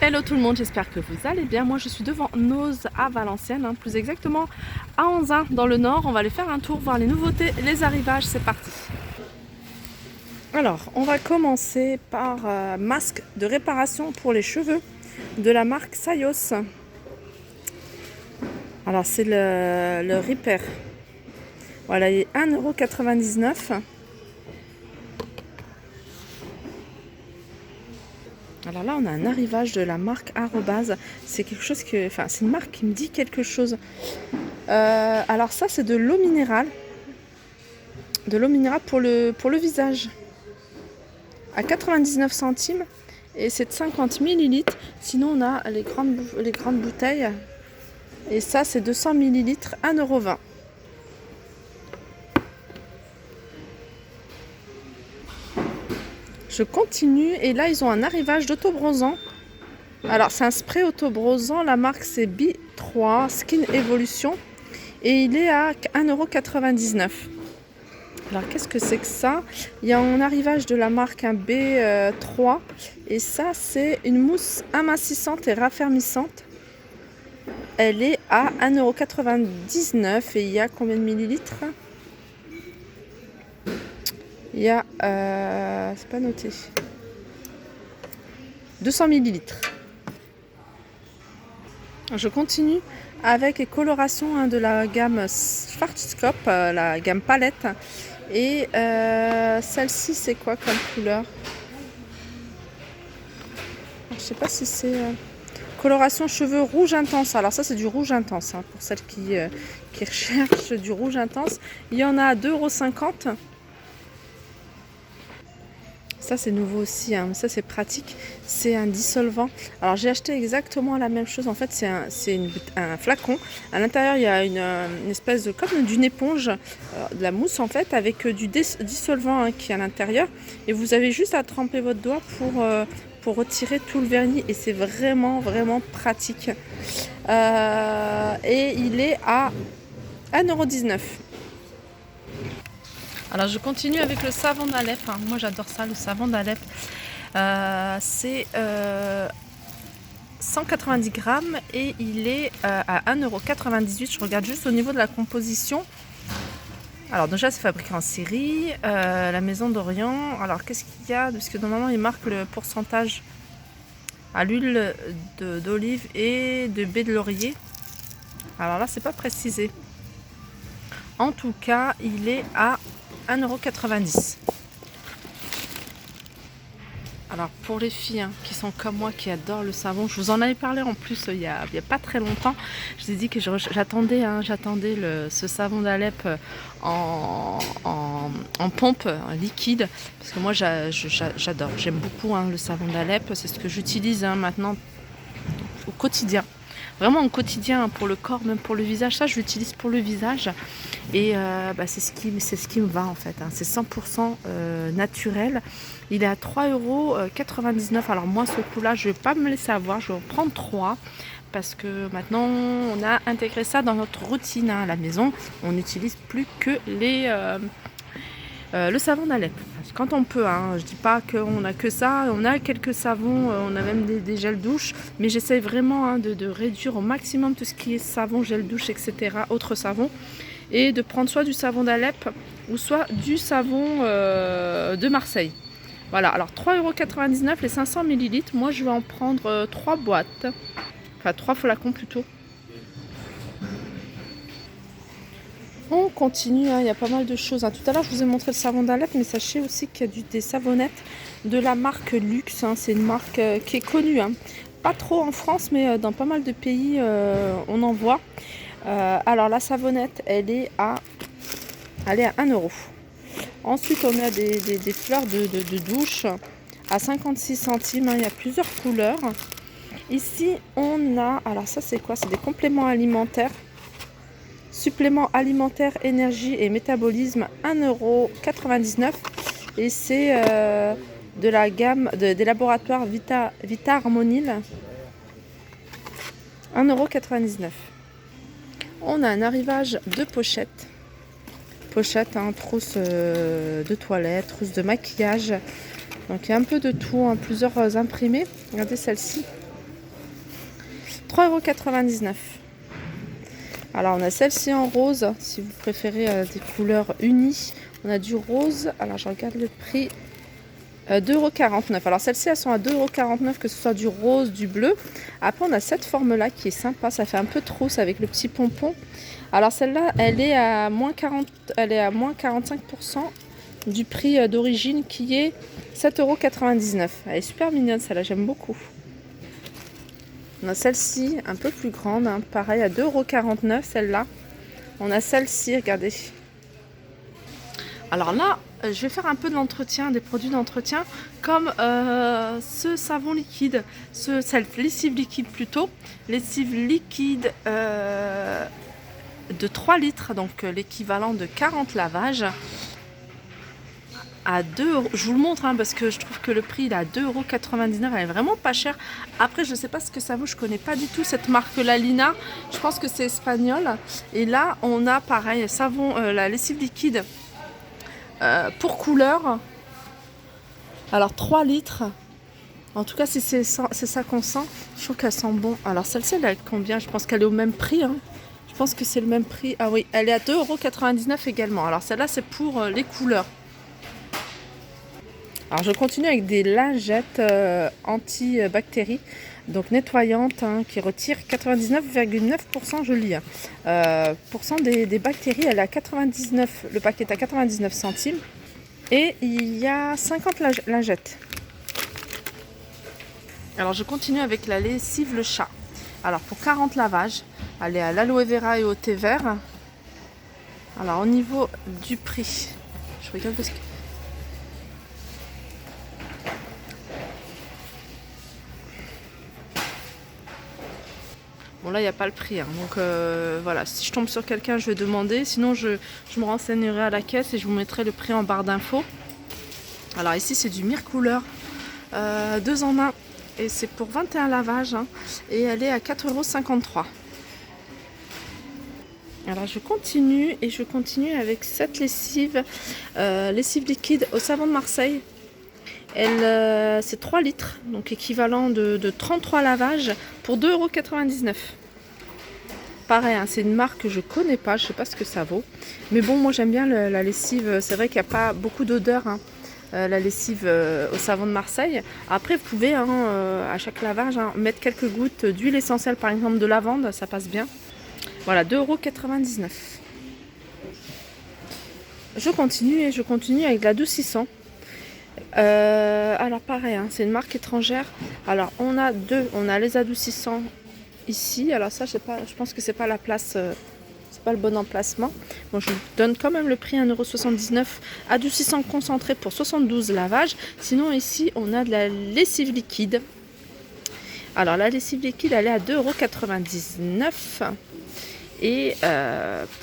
Hello tout le monde, j'espère que vous allez bien. Moi je suis devant Noz à Valenciennes, plus exactement à Anzin dans le nord. On va aller faire un tour, voir les nouveautés, les arrivages, c'est parti. Alors on va commencer par masque de réparation pour les cheveux de la marque Sayos. Alors c'est le Repair. Voilà, il est 1,99 €. Alors là, on a un arrivage de la marque Arobase. C'est quelque chose que, enfin, c'est une marque qui me dit quelque chose. Alors ça, c'est de l'eau minérale. De l'eau minérale pour le visage. À 99 centimes. Et c'est de 50 millilitres. Sinon, on a les grandes bouteilles. Et ça, c'est 200 millilitres, 1,20 €. Je continue et là ils ont un arrivage d'autobronzant. Alors c'est un spray autobronzant, la marque c'est B3 Skin Evolution et il est à 1,99 €. Alors qu'est-ce que c'est que ça? Il y a un arrivage de la marque un B3 et ça c'est une mousse amincissante et raffermissante. Elle est à 1,99 € et il y a combien de millilitres? Il y a, c'est pas noté, 200 millilitres. Je continue avec les colorations de la gamme Schwarzkopf, la gamme palette. Et celle-ci, c'est quoi comme couleur? Je sais pas si c'est coloration cheveux rouge intense. Alors ça, c'est du rouge intense pour celles qui recherchent du rouge intense. Il y en a à 2,50 €. Ça c'est nouveau aussi, mais ça c'est pratique, c'est un dissolvant. Alors j'ai acheté exactement la même chose, en fait c'est un flacon. À l'intérieur il y a une espèce de, comme d'une éponge, de la mousse en fait, avec du dissolvant qui est à l'intérieur. Et vous avez juste à tremper votre doigt pour retirer tout le vernis et c'est vraiment pratique. Et il est à 1,19 €. Alors je continue avec le savon d'Alep. Moi j'adore ça, le savon d'Alep. C'est 190 grammes et il est à 1,98 €. Je regarde juste au niveau de la composition. Alors déjà c'est fabriqué en série, la Maison d'Orient. Alors qu'est-ce qu'il y a? Parce que normalement il marque le pourcentage à l'huile d'olive et de baie de laurier. Alors là c'est pas précisé. En tout cas il est à 1,90 €. Alors pour les filles qui sont comme moi, qui adorent le savon, je vous en avais parlé en plus il y a pas très longtemps. Je vous ai dit que j'attendais ce savon d'Alep en pompe liquide. Parce que moi j'adore, j'aime beaucoup le savon d'Alep. C'est ce que j'utilise maintenant au quotidien. Vraiment au quotidien, pour le corps, même pour le visage. Ça je l'utilise pour le visage. Et c'est ce qui me va en fait. C'est 100% naturel. Il est à 3,99 €. Alors moi ce coup là je vais pas me laisser avoir, je vais en prendre 3 parce que maintenant on a intégré ça dans notre routine à la maison. On n'utilise plus que le savon d'Alep quand on peut. Je dis pas qu'on a que ça, on a quelques savons, on a même des gels douche, mais j'essaie vraiment de réduire au maximum tout ce qui est savon, gel douche, etc. autres savons. Et de prendre soit du savon d'Alep ou soit du savon de Marseille. Voilà, alors 3,99 € les 500 millilitres. Moi je vais en prendre 3 boîtes, enfin 3 flacons plutôt. On continue, il y a pas mal de choses. Tout à l'heure je vous ai montré le savon d'Alep, mais sachez aussi qu'il y a des savonnettes de la marque Luxe. C'est une marque qui est connue, pas trop en France, mais dans pas mal de pays on en voit. Alors la savonnette elle est à 1 €. Ensuite on a des fleurs de douche à 56 centimes. Il y a plusieurs couleurs. Ici on a, alors ça c'est quoi? C'est des compléments alimentaires. Suppléments alimentaires, énergie et métabolisme, 1,99 €. Et c'est de la gamme des laboratoires Vita Harmonil, 1,99 €. On a un arrivage de pochettes. Trousse de toilette, trousse de maquillage. Donc il y a un peu de tout, plusieurs imprimés. Regardez celle-ci. 3,99 €. Alors on a celle-ci en rose, si vous préférez des couleurs unies. On a du rose, alors je regarde le prix, 2,49 €. Alors celles-ci elles sont à 2,49 €, que ce soit du rose, du bleu. Après on a cette forme-là qui est sympa, ça fait un peu trousse avec le petit pompon. Alors celle-là elle est à moins 45% du prix d'origine qui est 7,99 €. Elle est super mignonne celle-là, j'aime beaucoup. On a celle-ci un peu plus grande, hein, pareil à 2,49 € celle-là. On a celle-ci, regardez. Alors là, je vais faire un peu de l'entretien, des produits d'entretien, comme ce savon liquide, cette lessive liquide plutôt, lessive liquide de 3 litres, donc l'équivalent de 40 lavages. À 2 €. Je vous le montre hein, parce que je trouve que le prix il est à 2,99 €. Elle est vraiment pas chère. Après, je ne sais pas ce que ça vaut. Je connais pas du tout cette marque Lalina. Je pense que c'est espagnol. Et là, on a pareil savon, la lessive liquide pour couleur. Alors 3 litres. En tout cas, si c'est ça qu'on sent, je trouve qu'elle sent bon. Alors celle-ci, elle est combien? Je pense qu'elle est au même prix. Hein. Je pense que c'est le même prix. Ah oui, elle est à 2,99 € également. Alors celle-là, c'est pour les couleurs. Alors je continue avec des lingettes anti-bactéries, donc nettoyantes, hein, qui retirent 99,9%, je lis, des bactéries. Elle est à 99, le paquet est à 99 centimes et il y a 50 lingettes. Alors je continue avec la lessive le chat. Alors pour 40 lavages, elle est à l'aloe vera et au thé vert. Alors au niveau du prix, je regarde parce que... Bon là il n'y a pas le prix, hein. Donc voilà, si je tombe sur quelqu'un je vais demander, sinon je me renseignerai à la caisse et je vous mettrai le prix en barre d'infos. Alors ici c'est du Mire Couleur, 2 en 1 et c'est pour 21 lavages, hein, et elle est à 4,53 €. Alors je continue avec cette lessive, lessive liquide au savon de Marseille. Elle, c'est 3 litres, donc équivalent de 33 lavages pour 2,99 €. Pareil, hein, c'est une marque que je connais pas, je sais pas ce que ça vaut. Mais bon, moi j'aime bien la lessive, c'est vrai qu'il n'y a pas beaucoup d'odeur, hein, la lessive au savon de Marseille. Après, vous pouvez hein, à chaque lavage hein, mettre quelques gouttes d'huile essentielle, par exemple de lavande, ça passe bien. Voilà, 2,99 €. Je continue avec de l'adoucissant. Alors pareil, hein, c'est une marque étrangère. Alors on a les adoucissants ici. Alors ça, je pense que c'est pas la place, c'est pas le bon emplacement. Bon, je vous donne quand même le prix 1,79 €. Adoucissant concentré pour 72 lavages. Sinon ici, on a de la lessive liquide. Alors la lessive liquide, elle est à 2,99 €. Et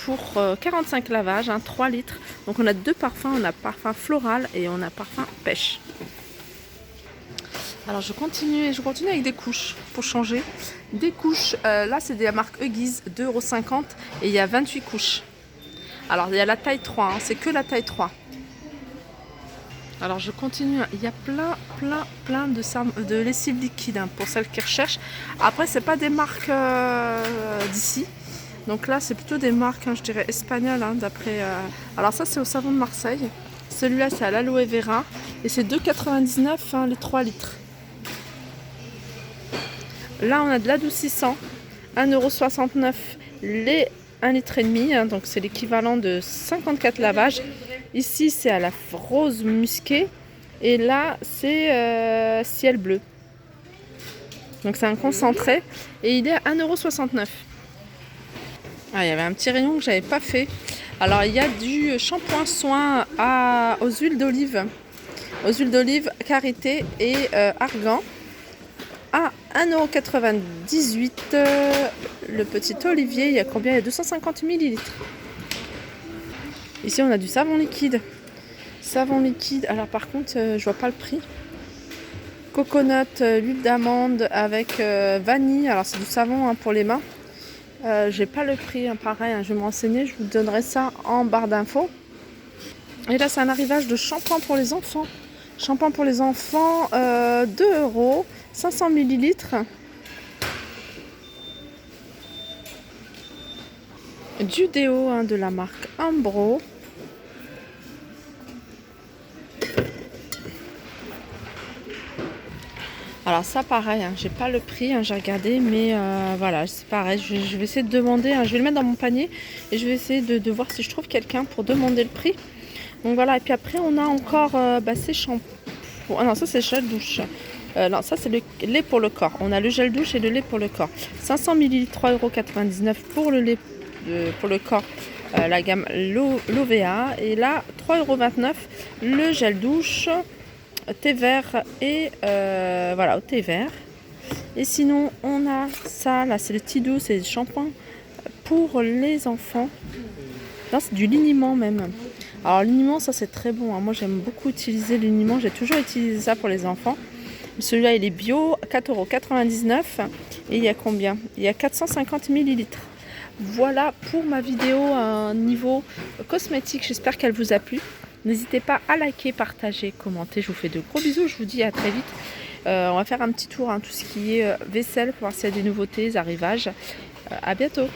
pour 45 lavages, hein, 3 litres. Donc on a 2 parfums, on a parfum floral et on a parfum pêche. Alors je continue avec des couches pour changer. Des couches, là c'est de la marque Huggies, 2,50 € et il y a 28 couches. Alors il y a la taille 3, hein, c'est que la taille 3. Alors je continue, il y a plein de lessive liquide hein, pour celles qui recherchent. Après c'est pas des marques d'ici. Donc là, c'est plutôt des marques, hein, je dirais, espagnoles, hein, d'après... Alors ça, c'est au savon de Marseille. Celui-là, c'est à l'aloe vera. Et c'est 2,99 € hein, les 3 litres. Là, on a de l'adoucissant. 1,69 € les 1,5 litre. Hein, donc c'est l'équivalent de 54 lavages. Ici, c'est à la rose musquée. Et là, c'est ciel bleu. Donc c'est un concentré. Et il est à 1,69 €. Ah, il y avait un petit rayon que j'avais pas fait. Alors il y a du shampoing soin aux huiles d'olive, karité et argan à 1,98 €. Le petit olivier, il y a combien? Il y a 250 ml. Ici on a du savon liquide. Alors par contre je vois pas le prix. Coconut, l'huile d'amande avec vanille. Alors c'est du savon hein, pour les mains. J'ai pas le prix, hein, pareil, hein, je vais me renseigner, je vous donnerai ça en barre d'infos. Et là, c'est un arrivage de shampoing pour les enfants. 2 €, 500 ml. du déo hein, de la marque Umbro. Alors ça pareil, hein, j'ai pas le prix, hein, j'ai regardé, mais voilà, c'est pareil, je vais essayer de demander, hein, je vais le mettre dans mon panier et je vais essayer de voir si je trouve quelqu'un pour demander le prix. Donc voilà, et puis après on a encore ces shampoings. Ah non, ça c'est le gel douche. Non, ça c'est le lait pour le corps. On a le gel douche et le lait pour le corps. 500 ml, 3,99 € pour le lait pour le corps, la gamme l'OVA. Et là, 3,29 € le gel douche, thé vert et voilà, au thé vert. Et sinon, on a ça, là c'est le Tidou, c'est le shampoing pour les enfants. Là, c'est du liniment même. Alors, liniment, ça c'est très bon. Hein. Moi, j'aime beaucoup utiliser l'uniment. J'ai toujours utilisé ça pour les enfants. Celui-là, il est bio, 4,99 €. Et il y a combien? Il y a 450 ml. Voilà pour ma vidéo niveau cosmétique. J'espère qu'elle vous a plu. N'hésitez pas à liker, partager, commenter. Je vous fais de gros bisous. Je vous dis à très vite. On va faire un petit tour, hein, tout ce qui est vaisselle, pour voir s'il y a des nouveautés, arrivages. À bientôt.